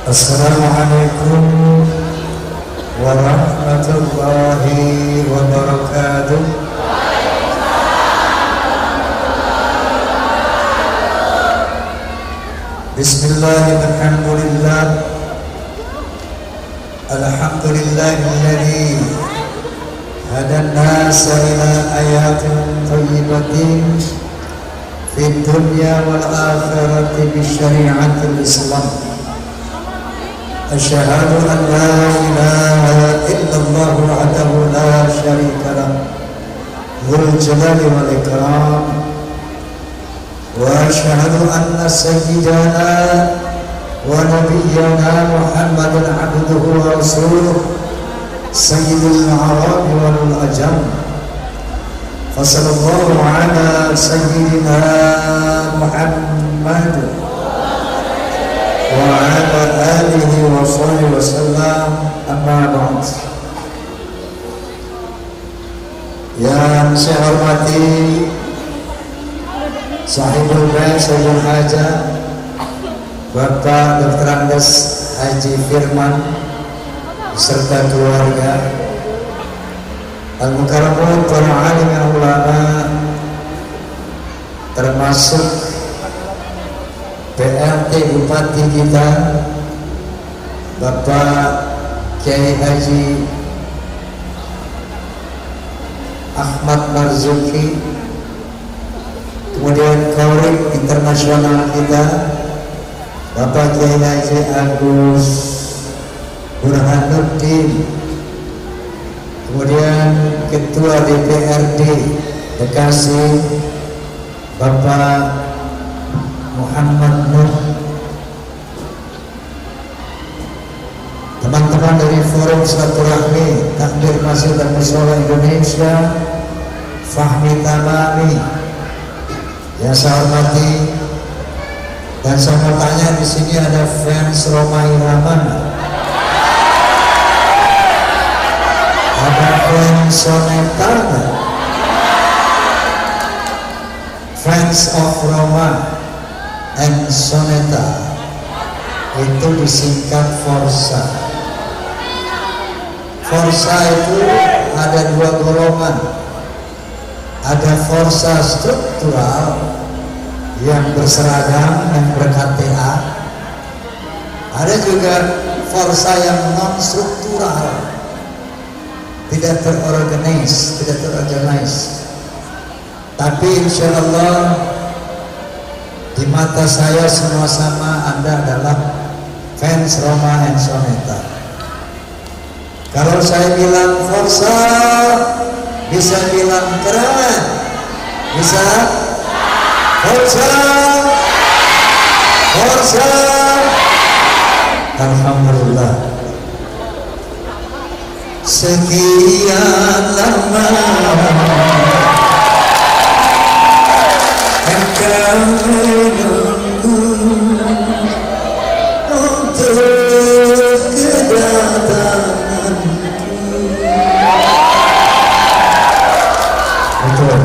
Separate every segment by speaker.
Speaker 1: Assalamualaikum warahmatullahi wabarakatuh. Bismillahirrahmanirrahim. Alhamdulillahilladzi hadan nasa ila ayatin thayyibatin fid dunya wal akhirati bisyari'atil Islam. Asyhadu an la ilaha illallah wahdahu la syarika lah dzul jalali wal ikram wa asyhadu anna sayyidana wa nabiyyana Muhammadan abduhu wa rasuluh sayyidul a'rab wal ajam fa sallallahu ala sayyidina Muhammad wa ala alihi wa sahbihi wasallam, amma ba'd. Yang saya hormati Sahibul Bait Sayyidul Haja Bapak Dr. Andes Haji Firman beserta keluarga, al-mukarramun, para alim yang ulama, termasuk PRT Bupati kita Bapak Kiai Haji Ahmad Marzuki, kemudian Kaurim internasional kita Bapak Kiai Haji Agus Burhanuddin, kemudian Ketua DPRD Bekasi Bapak Muhammad Nur, teman-teman dari Forum Silaturahmi Takbir Masjid dan Mushola Indonesia, Fahmi Tamami yang saya hormati, dan saya mau tanya, di sini ada fans Roma Irama, ada fans Soneta, fans of Roma and Soneta, itu disingkat Forsa. Forsa itu ada dua golongan, ada Forsa struktural yang berseragam dan ber-KTA, ada juga Forsa yang non struktural, tidak terorganize, tapi insya Allah di mata saya semua sama, Anda adalah fans Roma and Soneta. Kalau saya bilang Forsa, bisa bilang keren, bisa Forsa, Forsa. Alhamdulillah. Sekian lama engkau menunggu untuk kedatanganku. Betul.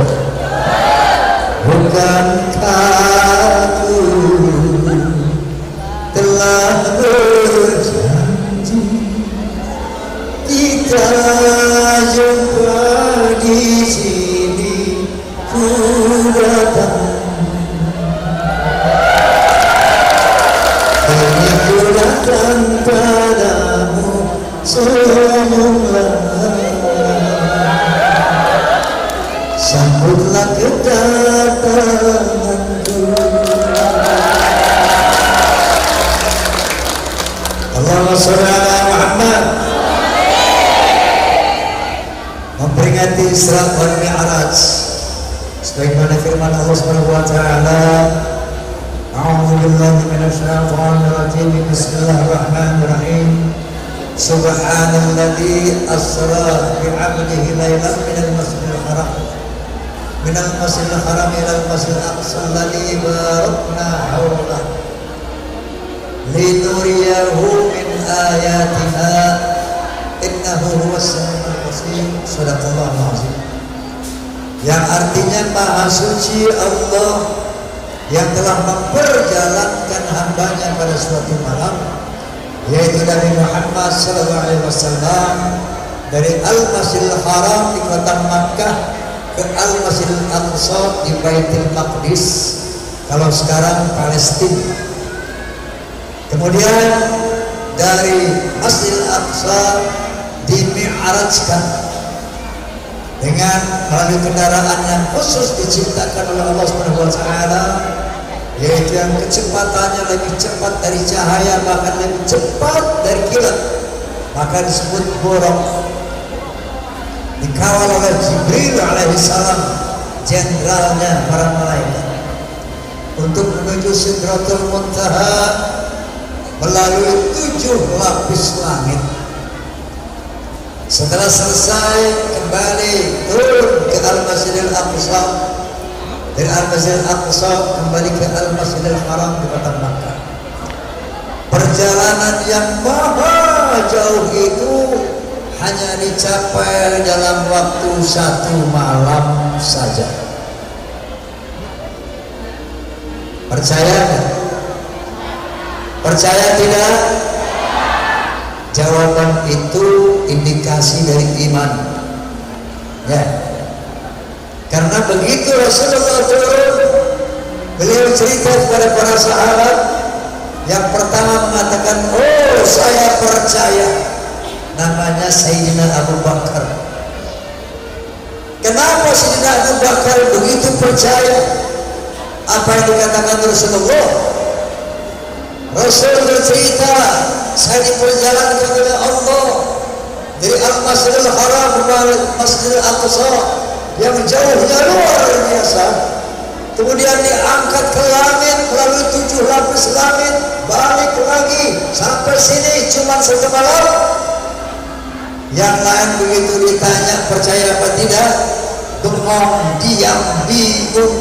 Speaker 1: Bukankah aku telah berjanji kita jumpa di sini, ku datang. Dan padamu semula, sambutlah kedatanganku. Allahumma sholli ala Muhammad. Memperingati Isra wal Mi'raj, sebagaimana firman Allah Subhanahu wa taala, A'udzu billahi minasyaitonir rajim. Bismillahirrahmanirrahim. Subhanalladzi asra bi 'abdihi lailan minal masjidil haram ila al masjidil aqsa alladzi barakna hawlahu linuriyahu min ayatina innahu huwas samiul basir. Shadaqallahul azim. Yang artinya Maha Suci Allah yang telah memperjalankan hambanya pada suatu malam yaitu Nabi Muhammad SAW dari Al-Masjidil Haram di kota Makkah ke Al-Masjidil Aqsa di Baitul Maqdis, kalau sekarang Palestina. Kemudian dari Masjidil Aqsa dimi'rajkan dengan melalui kendaraan yang khusus diciptakan oleh Allah Subhanahu wa taala, yaitu yang kecepatannya lebih cepat dari cahaya, bahkan lebih cepat dari kilat, maka disebut buraq. Dikawal oleh Jibril alaihissalam, jenderalnya para malaikat, untuk menuju Sidratul Muntaha melalui 7 lapis langit. Setelah selesai, kembali turun ke Al-Masjidil Aqsa, dari Al-Masjidil Aqsa kembali ke Al-Masjidil Haram di kota Makkah. Perjalanan yang maha jauh itu hanya dicapai dalam waktu 1 malam saja. Percaya nggak? Percaya tidak? Jawaban itu indikasi dari iman, ya. Karena begitu Rasulullah turun, beliau cerita kepada para sahabat. Yang pertama mengatakan, oh saya percaya. Namanya Sayyidina Abu Bakar. Kenapa Sayyidina Abu Bakar begitu percaya apa yang dikatakan Rasulullah? Rasul bercerita, saya diperjalankan oleh Allah dari Al-Masjidil Haram ke Masjidil Aqsa yang jauhnya luar biasa. Kemudian diangkat ke langit melalui 7 lapis langit, balik lagi sampai sini cuma 1 malam. Yang lain begitu ditanya percaya apa tidak, bengong, diam, bingung.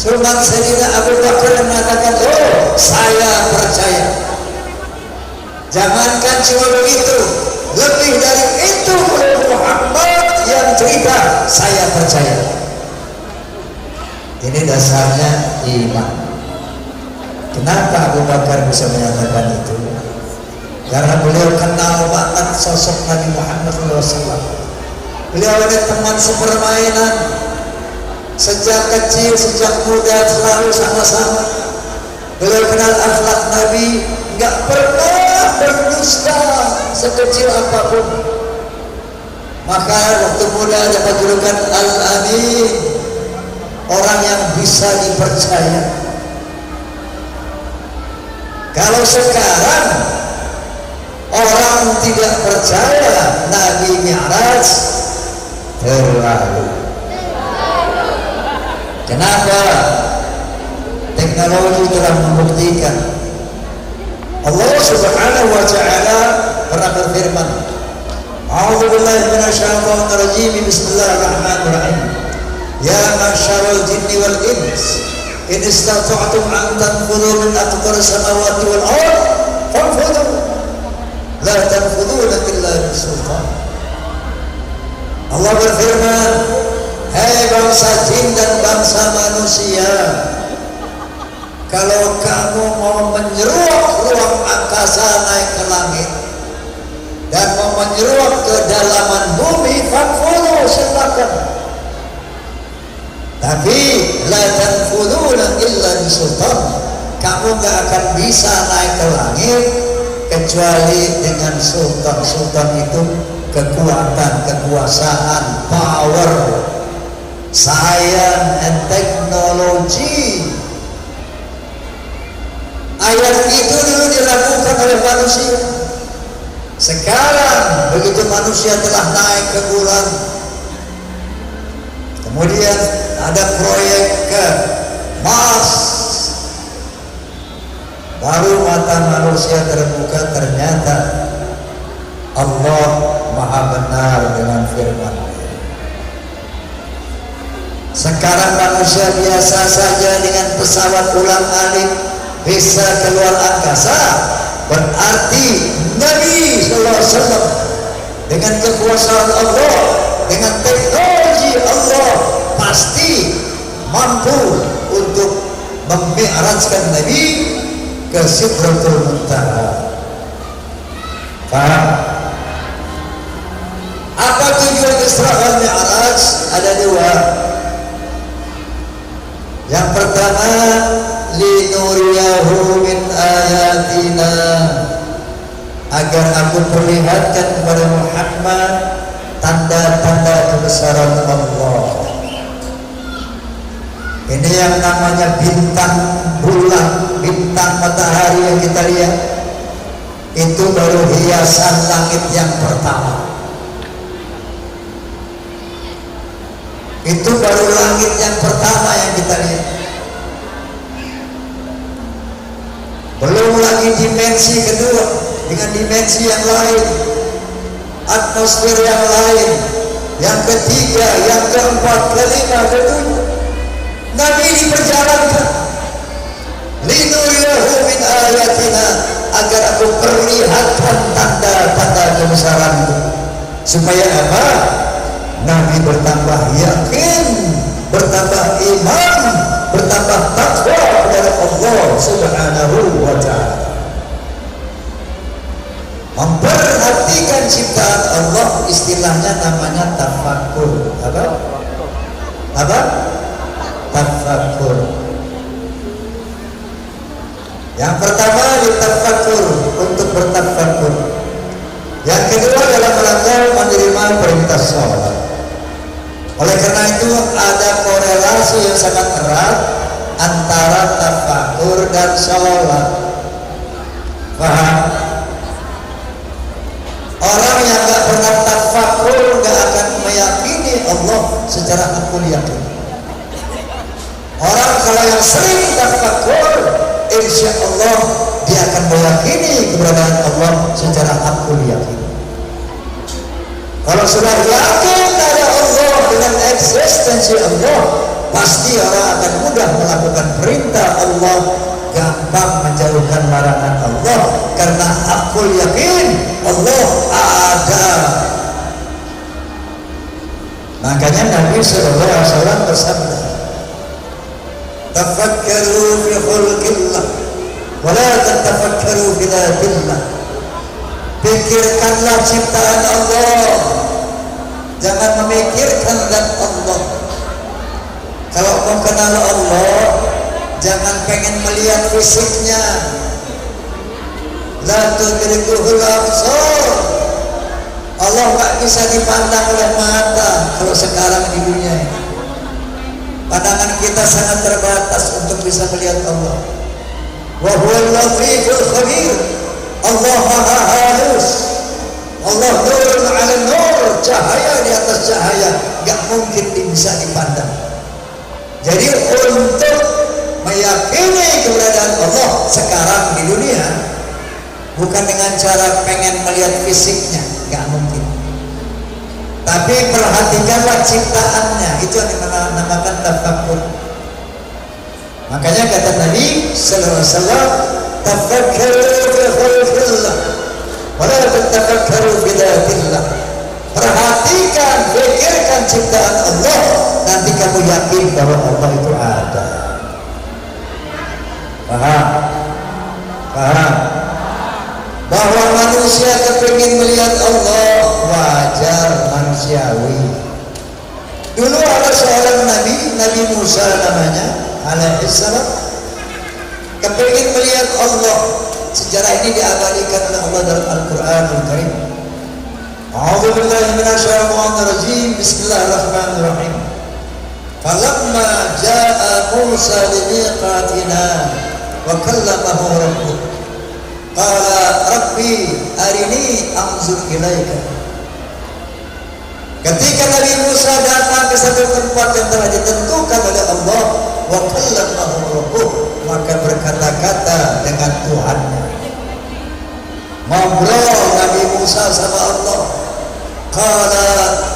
Speaker 1: Cuma Sayyidina Abu Bakar mengatakan, oh saya percaya. Jangankan cuma begitu, lebih dari itu Muhammad yang cerita, saya percaya. Ini dasarnya iman. Kenapa Abu Bakar bisa menyatakan itu? Karena beliau kenal banget sosok Nabi Muhammad SAW. Beliau ada teman sepermainan sejak kecil, sejak muda selalu sama-sama. Beliau kenal akhlak Nabi, nggak pernah berdusta sekecil apapun. Maka waktu muda dapat julukan Al-Amin, orang yang bisa dipercaya. Kalau sekarang orang tidak percaya Nabi Mi'raj, terlalu. Kenapa? Teknologi telah membuktikan. Allah Subhanahu wa taala pernah berfirman, A'udzu billahi minasyaitonir rajim, bismillahirrahmanirrahim. Ya ma'syaral jinni wal ins, in istata'tum an tanfudhu min aqtaris samawati wal ard, fanfudhu. La tanfuduna illa bisultan. Allah berfirman, hai bangsa jin dan bangsa manusia, kalau kamu mau menyeruak ruang angkasa naik ke langit dan mau menyeruak ke dalaman bumi, fanfudhu, silakan. Tapi la tanfuduna illa bisultan, kamu gak akan bisa naik ke langit kecuali dengan sultan. Sultan itu kekuatan, kekuasaan, power, science and technology. Ayat itu dulu dilakukan oleh manusia. Sekarang begitu manusia telah naik ke bulan, kemudian ada proyek ke Mars, baru mata manusia terbuka, ternyata Allah Maha benar dengan firman. Sekarang manusia biasa saja dengan pesawat ulang-alik bisa keluar angkasa, berarti Nabi SAW dengan kekuasaan Allah, dengan teknologi Allah pasti mampu untuk memi'rajkan Nabi ke Sidratul Muntaha. Paham? Apa tujuan Isra wal Mi'raj? Ada dua. Yang pertama, linuriyahu min ayatina, agar aku perlihatkan kepada Muhammad tanda-tanda kebesaran Allah. Ini yang namanya bintang bulan, bintang matahari yang kita lihat, itu baru hiasan langit yang pertama. Itu baru langit yang pertama yang kita lihat. Belum lagi dimensi kedua dengan dimensi yang lain, atmosfer yang lain, yang ketiga, yang keempat, kelima, ketujuh. Nabi diperjalankan. Linuriyahu min ayatina, agar aku perlihatkan tanda-tanda kebesaranku. Supaya apa? Nabi bertambah yakin, bertambah iman, bertambah takwa kepada Allah Subhanahu wa ta'ala. Memperhatikan ciptaan Allah, istilahnya namanya tafakkur. Apa? Tafakkur. Yang pertama ditafakkur, untuk bertafakkur. Yang kedua dalam rangka menerima perintah sholat. Oleh karena itu ada korelasi yang sangat erat antara tafakkur dan sholat. Paham? Orang yang gak pernah tafakkur gak akan meyakini Allah secara akul yakin. Orang kalau yang sering tafakkur, insya Allah dia akan meyakini keberadaan Allah secara akul yakin. Kalau sudah yakin ada Allah dengan eksistensi Allah, pasti orang akan mudah melakukan perintah Allah, gampang menjauhkan larangan Allah, karena akul yakin Allah ada. Makanya Nabi SAW bersabda, tafakkaru fi khulqillah wa la tatafakkaru fi dhatillah. Pikirkanlah ciptaan Allah, jangan memikirkan zat Allah. Kalau mau kenal Allah, jangan pengen melihat fisiknya. La tudrikuhul absar. Allah tak bisa dipandang oleh mata kalau sekarang di dunia ini. Pandangan kita sangat terbatas untuk bisa melihat Allah. Wa huwal latiful khabir. Allah maha halus. Allah nurun ala nur, cahaya di atas cahaya, gak mungkin bisa dipandang. Jadi untuk meyakini keberadaan Allah sekarang di dunia, bukan dengan cara pengen melihat fisiknya, gak mungkin. Tapi perhatikanlah ciptaannya, itu yang dinamakan tafakkur. Makanya kata Nabi sallallahu alaihi wasallam, tafakkaru fi khalqillah wa la tatafakkaru fi dhatillah. Perhatikan, pikirkan ciptaan Allah, nanti kamu yakin bahwa Allah itu ada. Paham? Paham? Bahwa manusia kepingin melihat Allah, wajar, manusiawi. Dulu ada seorang Nabi Musa namanya, alaihissalam, kepingin melihat Allah. Sejarah ini diabadikan oleh Allah dalam Al-Quranul Karim. A'udzu billahi minasyaitonir rajim. Bismillahirrahmanirrahim. Falamma jaa'a Musa limiqatina wa kallamahu rabbuh. Qala rabbi arini anzur ilaika. Ketika Nabi Musa datang ke satu tempat yang telah ditentukan oleh Allah, wa kallamahu rabbuh, maka berkata-kata dengan Tuhannya. Ngobrol Nabi Musa sama Allah. Qala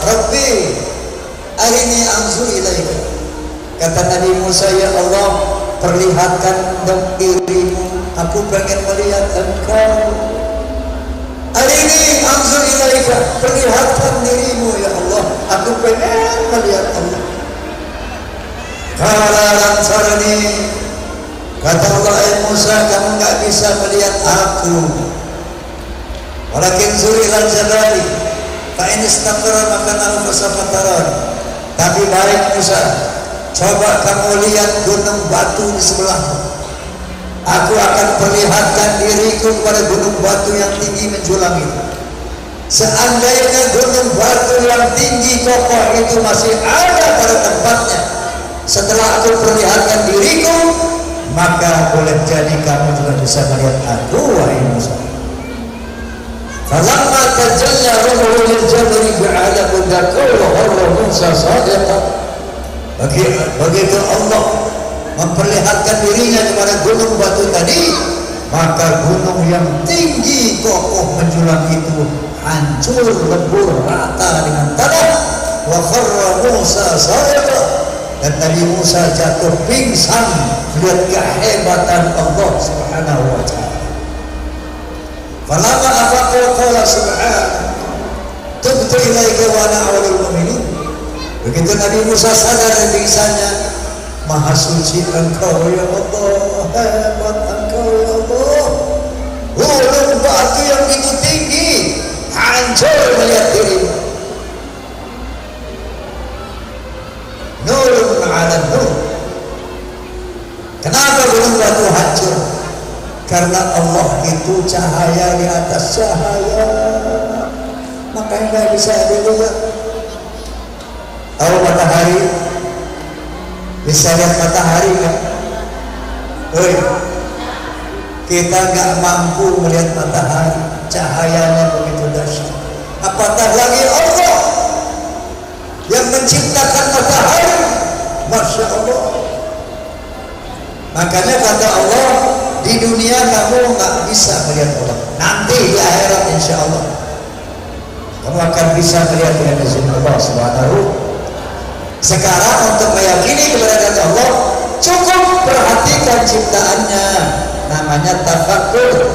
Speaker 1: rabbi arini anzur ilaika. Kata Nabi Musa, ya Allah, perlihatkan dong dirimu, aku pengen melihat engkau. Arini anzur ilaika, perlihatkan dirimu ya Allah, aku pengen melihat Allah. Qala lan tarani, kata Allah, Musa, kamu gak bisa bisa melihat aku. Walakin zuri ilal jabali fa in istaqarra makanahu fasawfa taran. Tapi baik Musa, coba kamu lihat gunung batu di sebelahmu. Aku akan perlihatkan diriku kepada gunung batu yang tinggi menjulang itu. Seandainya gunung batu yang tinggi kokoh itu masih ada pada tempatnya setelah aku perlihatkan diriku, maka boleh jadi kamu juga bisa melihat aku, wahai Musa. Falamma tajalla rabbuhu lil jabali ja'alahu dakkan wa harra Musa sadiqan. Begitu Allah memperlihatkan dirinya kepada gunung batu tadi, maka gunung yang tinggi kokoh menjulang itu hancur lebur rata dengan tanah. Wa kharra Musa sadiqan. Dan Nabi Musa jatuh pingsan melihat kehebatan Allah Subhanahu wa ta'ala. Falamma afaqa qala subhanahu tubtu ilaika wa ana awwalul mu'minin. Begitu Nabi Musa sadar dari pingsannya, Maha suci Engkau ya Allah, hebat Engkau ya Allah. Gunung batu yang begitu tinggi hancur melihat dirimu. Nurun ala nur. Kenapa gunung batu hancur? Karena Allah itu cahaya di atas cahaya, makanya nggak bisa dilihat. Tahu matahari? Bisa lihat matahari kan? Kita nggak mampu melihat matahari, cahayanya begitu dahsyat. Apatah lagi Allah yang menciptakan matahari, Masya Allah. Makanya kata Allah, di dunia kamu nggak bisa melihat Allah, nanti di akhirat insya Allah kamu akan bisa melihat dengan izin Allah Subhanahu. Sekarang untuk meyakini kepada kata Allah, cukup perhatikan ciptaannya, namanya tafakkur.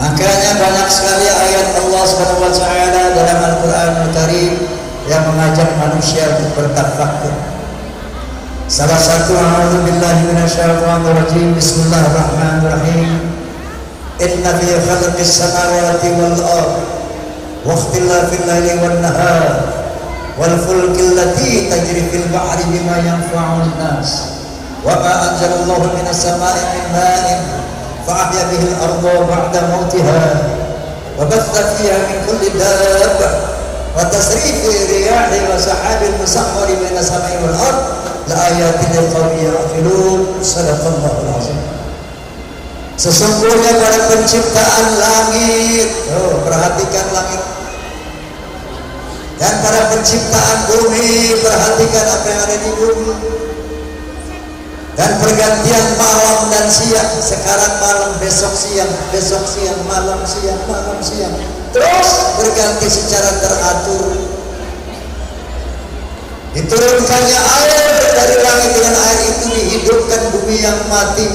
Speaker 1: Makanya banyak sekali ayat Allah Subhanahu wa ta'ala dalam Al-Qur'anul Karim yang mengajak manusia untuk bertafakkur. Salah satu, a'udzubillahi minasyaitonir rajim, bismillahirrahmanirrahim. Inna fi khalqis samawati wal ardh wa ikhtilafil laili wan nahar wal fulki allati tajri fil bahri bima yanfa'un nas wa ma anzalallahu minas samai min ma'in فأحيا به الأرض بعد موتها وبث فيها من كل دابة وتصريف الرياح وسحاب المسخر بين السماء والأرض لآيات لقوم يعقلون. صدق الله العظيم. Sesungguhnya pada penciptaan langit, perhatikan langit, dan pada penciptaan bumi, perhatikan apa yang ada di bumi. Dan pergantian malam dan siang, sekarang malam, besok siang, besok siang, malam siang, malam siang, terus berganti secara teratur. Diturunkannya air dari langit, dengan air itu dihidupkan bumi yang mati,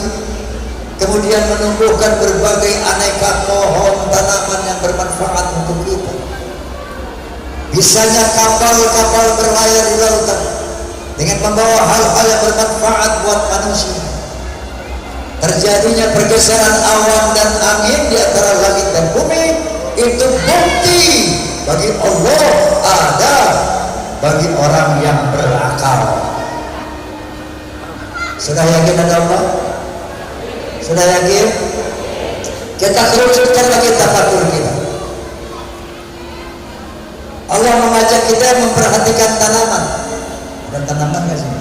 Speaker 1: kemudian menumbuhkan berbagai aneka pohon tanaman yang bermanfaat untuk kita. Bisanya kapal-kapal berlayar di lautan dengan membawa hal-hal yang bermanfaat buat manusia. Terjadinya pergeseran awan dan angin di antara langit dan bumi itu bukti bagi Allah ada bagi orang yang berakal. Sudah yakin ada Allah? Sudah yakin? Kita kerucutkan lagi tafakkur kita. Allah mengajak kita memperhatikan tanaman. Ada tanaman nggak sih?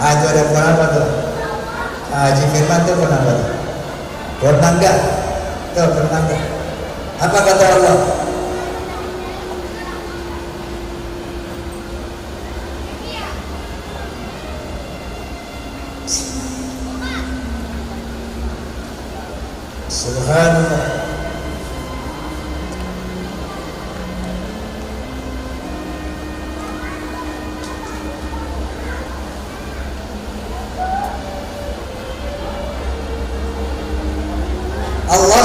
Speaker 1: Itu ada pohon apa tuh? Haji Firman tuh pohon apa tuh? Pohon mangga. Tuh pohon mangga. Apa kata Allah? Subhanallah. Allah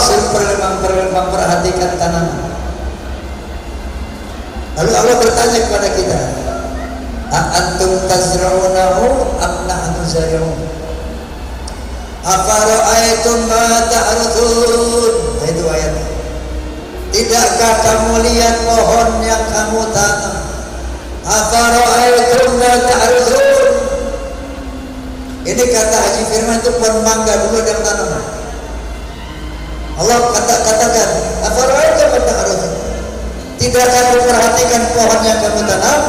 Speaker 1: memperhatikan tanaman. Lalu Allah bertanya kepada kita, "Antum tazra'unahu am nahnu zari'un?" Afara'aitum ma ta'rudun. Nah, itu ayatnya. Tidakkah kamu lihat pohon yang kamu tanam? Afara'aitum ma ta'rudun. Ini kata Haji Firman itu pohon mangga dulu yang tanam. Allah katakan, afara'aitum ma ta'rudun. Tidakkah kamu perhatikan pohon yang kamu tanam?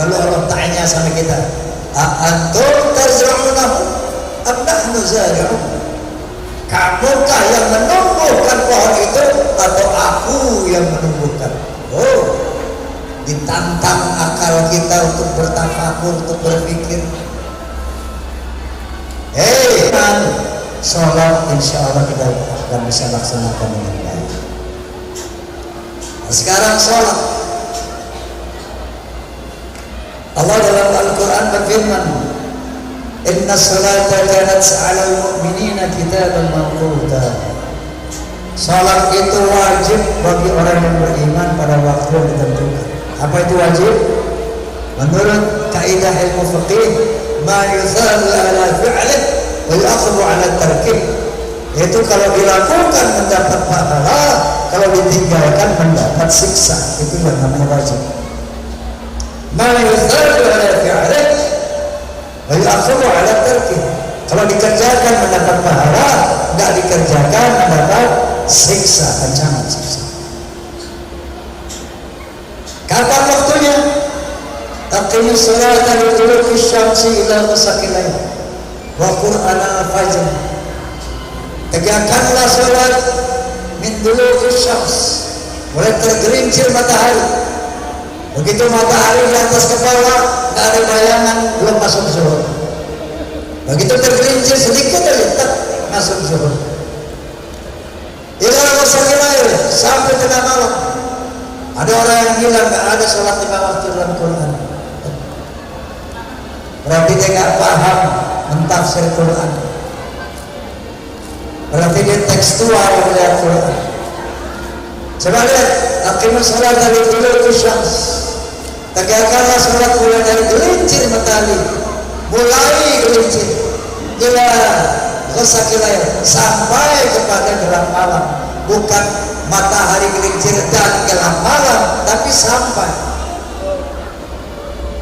Speaker 1: Lalu Allah tanya sama kita, antum tazra'unahu am nahnu zari'un? Kamukah yang menumbuhkan pohon itu atau aku yang menumbuhkan? Oh, ditantang akal kita untuk bertafakur, untuk berpikir. Sholat insya Allah kita akan bisa laksanakan dengan baik. Nah, sekarang sholat, Allah dalam Al-Quran berfirman, Inna salata kanat 'alal mu'minina kitaban mawquta. Salat itu wajib bagi orang yang beriman pada waktu yang ditentukan. Apa itu wajib? Menurut kaidah ilmu fiqih, ma yusabu ala fi'lih wa yu'aqabu ala tarkih. Yaitu kalau dilakukan mendapat pahala, kalau ditinggalkan mendapat siksa. Itu yang namanya wajib. Ma yusabu ala fi'lih wa yu'aqabu ala tarkih. Kalau dikerjakan mendapat pahala, tidak dikerjakan mendapat siksa, ancaman siksa. Kapan waktunya? Aqimus sholata li duluki syamsi ila ghasaqil lail wa qur'an al-fajr. Tegakkanlah salat min duluki syams, mulai tergelincir matahari. Begitu matahari di atas kepala, tidak ada bayangan, belum masuk zuhur. Begitu tergelincir sedikit aja, tak masuk zuhur. Ila ghasaqil lail, sampai tengah malam. Ada orang yang bilang nggak ada sholat 5 waktu dalam Quran. Berarti dia nggak paham mentafsir Quran. Berarti dia tekstual melihat Quran. Coba lihat, aqimus sholat dari duluki syams. Tegakkanlah sholat mulai dari gelincir matahari, mulai gelincir ila ghasaqil lail, sampai kepada gelap malam. Bukan matahari gelincir dan gelap malam, tapi sampai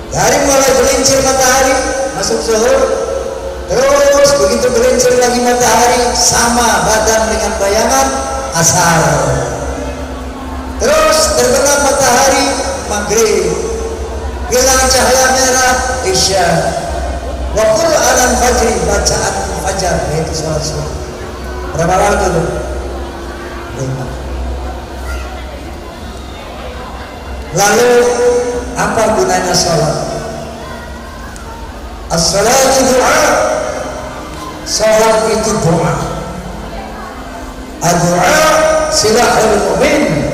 Speaker 1: dari mulai gelincir matahari masuk zuhur, terus begitu gelincir lagi matahari sama badan dengan bayangan asar, terus terbenam matahari maghrib, hilang cahaya merah isya, wa qur'an al-fajr, bacaan fajar, yaitu sholat subuh. Berapa waktu itu? 5. Lalu apa gunanya sholat? As-salatu doa. Sholat itu doa. Ad-doa silahul mu'min.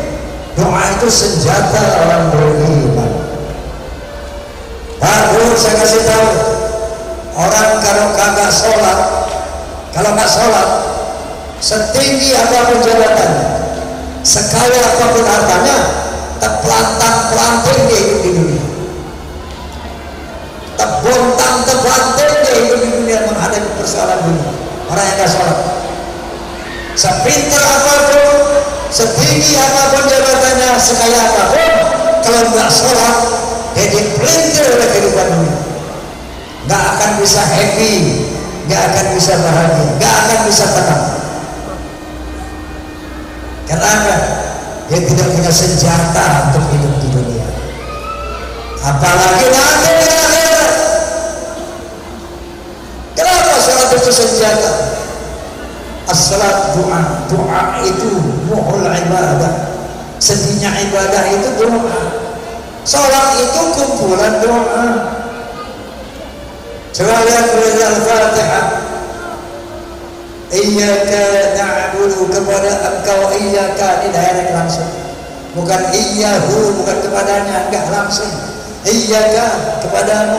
Speaker 1: Doa itu senjata orang beriman. Baru saya kasih tahu, orang kalau kagak sholat, kalau nggak sholat, setinggi apapun jabatannya, sekaya apapun hartanya, terpelantang-pelanting dia hidup di dunia, terbontang-terpelanting dia hidup di dunia menghadapi persoalan dunia. Orang yang gak sholat, sepintar apapun, setinggi apapun jabatannya, sekaya apapun, kalau gak sholat, dia dipelintir oleh kehidupan dunia. Gak akan bisa happy, gak akan bisa bahagia, gak akan bisa tenang. Kenapa? Dia tidak punya senjata untuk hidup di dunia, apalagi nanti di akhirat. Kenapa sholat itu senjata? As-salat doa. Doa itu muhul ibadah. Sedinya ibadah itu doa. Sholat itu kumpulan doa. Coba lihat Al-Fatihah. Iyyaka na'budu, kepada engkau, iyyaka direct langsung, bukan iyyahu, bukan kepadanya, enggak langsung. Iyyaka, kepadamu,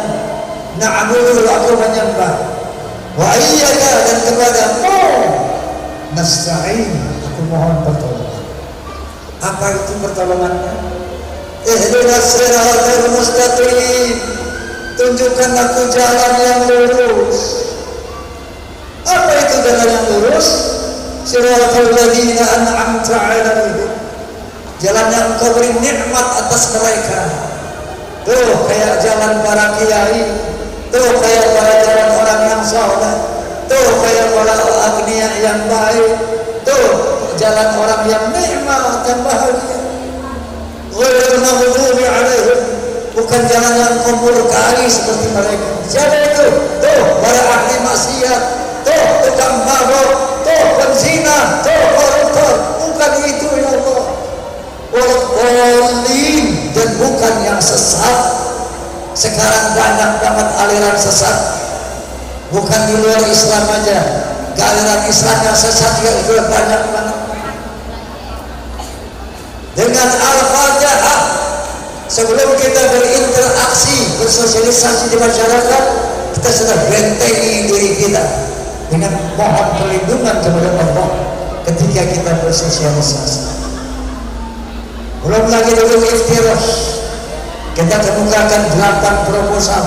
Speaker 1: na'budu, aku menyembah, wa iyyaka, dan kepadamu nasta'in, aku mohon pertolongan. Apa itu pertolongannya? Ihdinas siratal mustaqim, tunjukkan aku jalan yang lurus. Apa itu jalan yang lurus, siratal ladzina an'amta 'alaihim, jalan yang Engkau beri nikmat atas mereka. Tuh kayak jalan para kiai, tuh kayak jalan orang yang saleh, tuh kayak para agniya yang baik, tuh jalan orang yang nikmat yang bahagia. Ghairil maghdubi 'alaihim, bukan jalan yang Engkau murkai seperti mereka. Siapa itu? Tuh para ahli maksiat, tuh tukang mabuk, tuh penzina, tuh koruptor. Bukan itu ya Allah. Walin, dan bukan yang sesat. Sekarang banyak banget aliran sesat, bukan di luar Islam aja, aliran Islam yang sesat juga banyak banget. Dengan Al-Fatihah, sebelum kita berinteraksi, bersosialisasi di masyarakat, kita sudah bentengi diri kita dengan mohon perlindungan kepada Allah ketika kita bersosialisasi. Belum lagi dulu iftirash, kita kemukakan 8 proposal.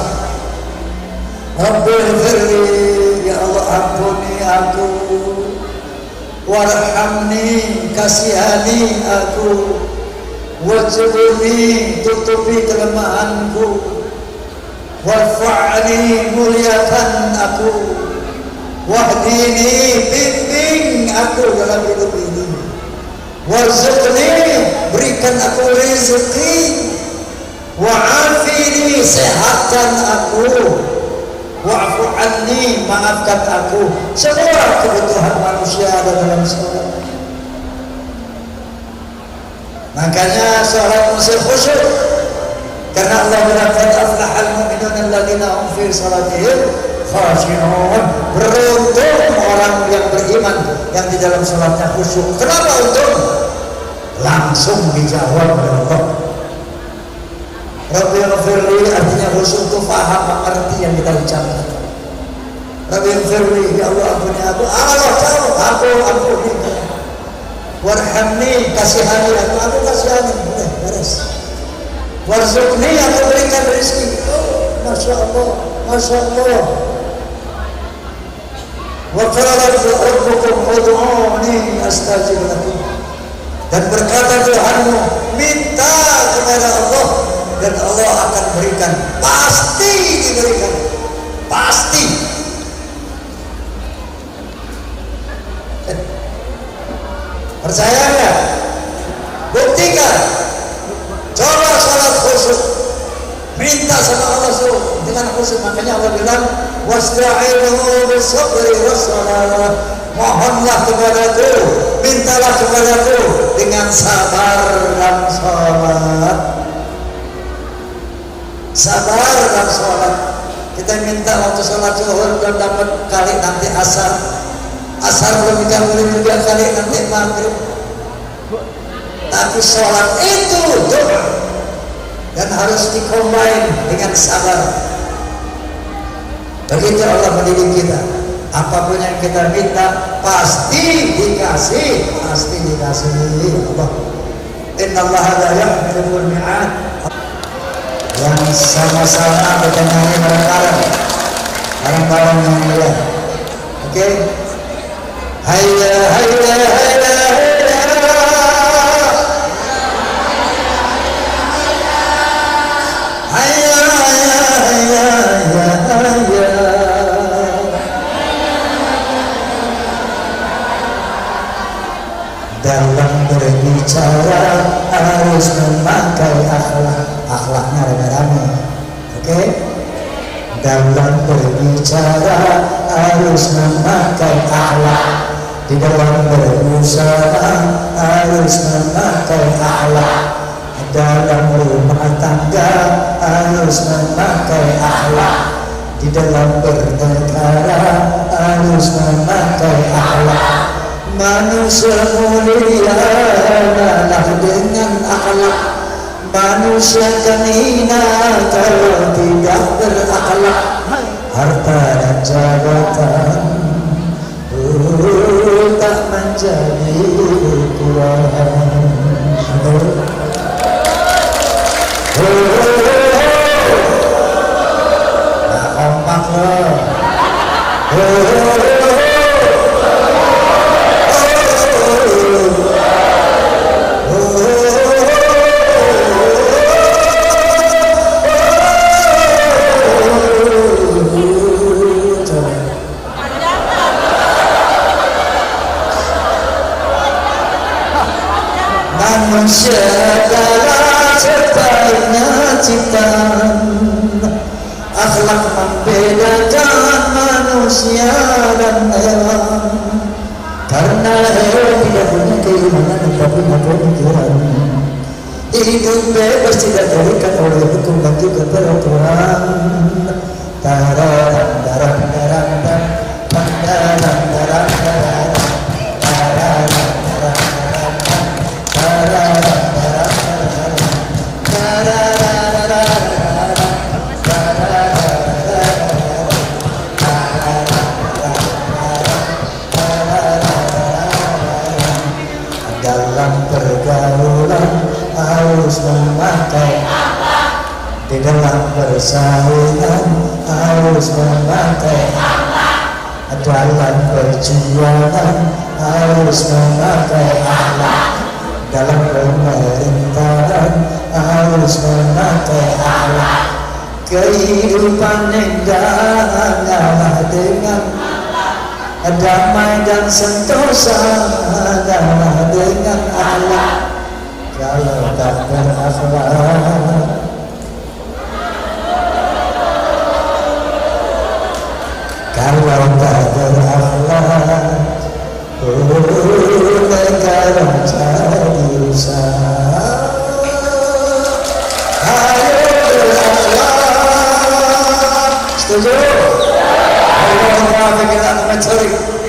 Speaker 1: Rabbil firli, ya Allah ampuni aku, warhamni, kasihani aku, wajibuni, tutupi kelemahanku, warfa'ni, muliakan aku, wahdini, bimbing aku dalam hidup ini, warzuqni, berikan aku rezeki, wa'afini, sehatkan aku, wa'fu anni, maafkan aku. Semua kebutuhan manusia ada dalam salat. Makanya salat mesti khusyuk, karena Allah berkata aflahal mu'minun alladzina hum fi salatihim khashi'un. Beruntung orang yang beriman yang di dalam salatnya khusyuk. Kenapa untung? Langsung dijawab oleh Allah. Rabbil firli, artinya khusyuk itu faham, mengerti yang kita ucapkan. Rabbil firli, ya Allah ampuni aku. Allah jawab, aku ampuni. Warhamni, kasihani aku kasihani, boleh, beres. Warzuqni, aku berikan rezeki. Oh, Masya Allah, Masya Allah. Wa qala rabbukum ud'uni astajib lakum. Dan berkata Tuhanmu, minta kepada Allah dan Allah akan berikan. Pasti diberikan, pasti. Percaya nggak? Buktikan. Coba salat khusyuk, minta sama Allah dengan khusyuk. Makanya Allah bilang, wasta'inu bis-sabri was-salah. Mohonlah kepadaku, mintalah kepadaku dengan sabar dan sholat. Sabar dan sholat. Kita minta waktu sholat zuhur belum dapat kali, nanti asar. Asar belum dikabulin juga kali, nanti maghrib. Tapi sholat itu doa, dan harus dikombin dengan sabar. Begitu Allah mendidik kita. Apapun yang kita minta pasti dikasih, pasti dikasih Allah. Innallaha la yukhliqul mi'ad. Yang sama-sama kita nyanyi bareng-bareng yang mulia. Oke? Hayya hayya hayya hayya. Hayya hayya hayya hayya. Dalam berbicara harus memakai akhlak. Akhlaknya rame-rame. Oke? Dalam berbicara harus memakai akhlak. Di dalam berusaha harus memakai akhlak. Dalam rumah tangga harus memakai akhlak. Di dalam bernegara harus memakai akhlak. Manusia mulia adalah dengan akhlak. Manusia kan hina kalau tidak berakhlak. Harta dan jabatan tak menjadi ukuran. Nah, kompak loh. manusia adalah sebaiknya ciptaan, akhlak membedakan manusia dan hewan. Karena hewan tidak punya keimanan dan punya pemikiran. Hidup bebas tidak terikat oleh hukum dan juga peraturan. Tararang darang darang darang darang darang darang tararang darang darang tararang darang dalam pergaulan harus memakai akhlak, di dalam persaingan harus memakai akhlak, dalam perjuangan harus memakai akhlak, dalam pemerintahan harus memakai akhlak. Kehidupan indah hanyalah dengan damai dan sentosa adalah dengan akhlak. Kalau tak berakhlak, kalau tak berakhlak, negara jadi rusak. Ayo berakhlak. Setuju?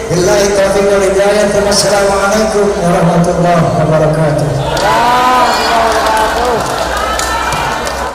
Speaker 1: Billahi taufiq wal hidayah. Wassalamualaikum warahmatullahi wabarakatuh.